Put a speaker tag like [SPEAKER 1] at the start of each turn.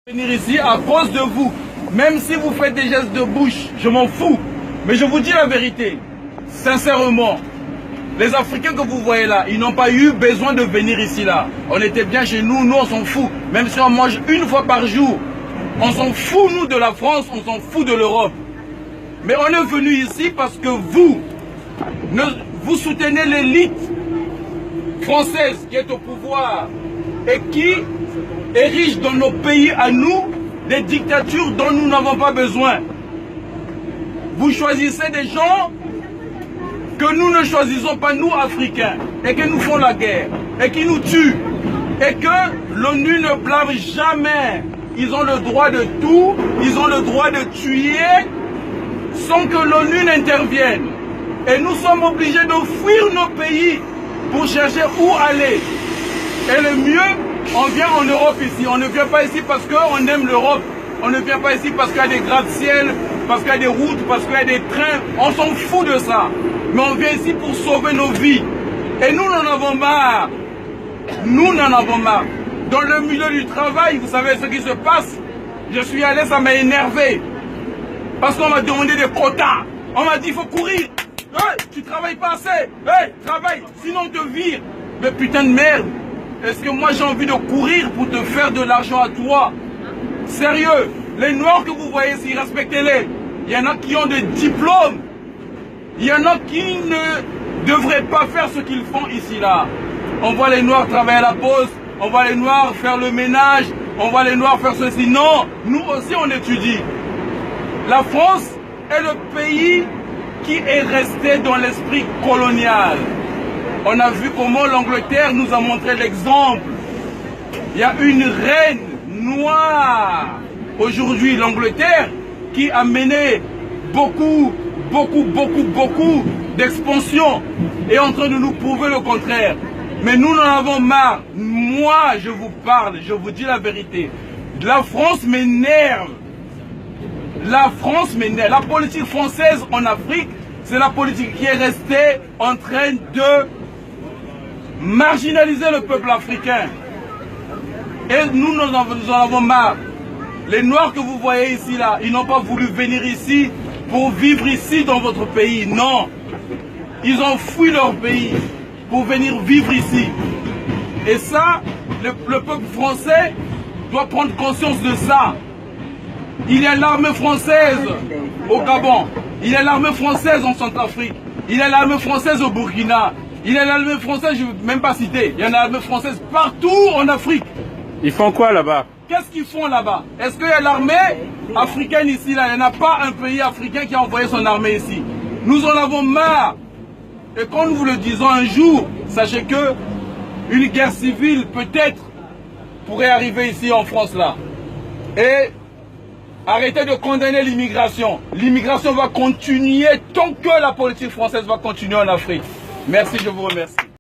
[SPEAKER 1] Venir ici à cause de vous. Même si vous faites des gestes de bouche, je m'en fous. Mais je vous dis la vérité, sincèrement, les Africains que vous voyez là, ils n'ont pas eu besoin de venir ici là. On était bien chez nous, nous on s'en fout. Même si on mange une fois par jour, on s'en fout nous de la France, on s'en fout de l'Europe. Mais on est venu ici parce que vous soutenez l'élite française qui est au pouvoir et qui érige dans nos pays à nous des dictatures dont nous n'avons pas besoin. Vous choisissez des gens que nous ne choisissons pas, nous Africains, et qui nous font la guerre, et qui nous tuent, et que l'ONU ne blâme jamais. Ils ont le droit de tout, ils ont le droit de tuer sans que l'ONU n'intervienne. Et nous sommes obligés de fuir nos pays pour chercher où aller. Et le mieux, on vient en Europe ici. On ne vient pas ici parce qu'on aime l'Europe. On ne vient pas ici parce qu'il y a des gratte-ciel, parce qu'il y a des routes, parce qu'il y a des trains. On s'en fout de ça. Mais on vient ici pour sauver nos vies. Et nous en avons marre. Nous en avons marre. Dans le milieu du travail, vous savez ce qui se passe. Je suis allé, ça m'a énervé. Parce qu'on m'a demandé des quotas. On m'a dit, il faut courir. Hey, tu travailles pas assez. Hey, travaille, sinon on te vire. Mais putain de merde. Est-ce que moi j'ai envie de courir pour te faire de l'argent à toi? Sérieux, les Noirs que vous voyez ici, respectez-les. Il y en a qui ont des diplômes. Il y en a qui ne devraient pas faire ce qu'ils font ici là. On voit les Noirs travailler à la poste, on voit les Noirs faire le ménage, on voit les Noirs faire ceci. Non, nous aussi on étudie. La France est le pays qui est resté dans l'esprit colonial. On a vu comment l'Angleterre nous a montré l'exemple. Il y a une reine noire aujourd'hui, l'Angleterre, qui a mené beaucoup d'expansion et est en train de nous prouver le contraire. Mais nous en avons marre. Moi, je vous parle, je vous dis la vérité. La France m'énerve. La France m'énerve. La politique française en Afrique, c'est la politique qui est restée en train de marginaliser le peuple africain. Et nous en avons marre. Les Noirs que vous voyez ici, là, ils n'ont pas voulu venir ici pour vivre ici dans votre pays. Non. Ils ont fui leur pays pour venir vivre ici. Et ça, le peuple français doit prendre conscience de ça. Il y a l'armée française au Gabon. Il y a l'armée française en Centrafrique. Il y a l'armée française au Burkina. Il y a l'armée française, je ne vais même pas citer. Il y a l'armée française partout en Afrique.
[SPEAKER 2] Ils font quoi là-bas?
[SPEAKER 1] Qu'est-ce qu'ils font là-bas? Est-ce qu'il y a l'armée africaine ici là? Il n'y en a pas un pays africain qui a envoyé son armée ici. Nous en avons marre. Et quand nous vous le disons un jour, sachez que une guerre civile peut-être pourrait arriver ici en France là. Et arrêtez de condamner l'immigration. L'immigration va continuer tant que la politique française va continuer en Afrique. Merci, je vous remercie.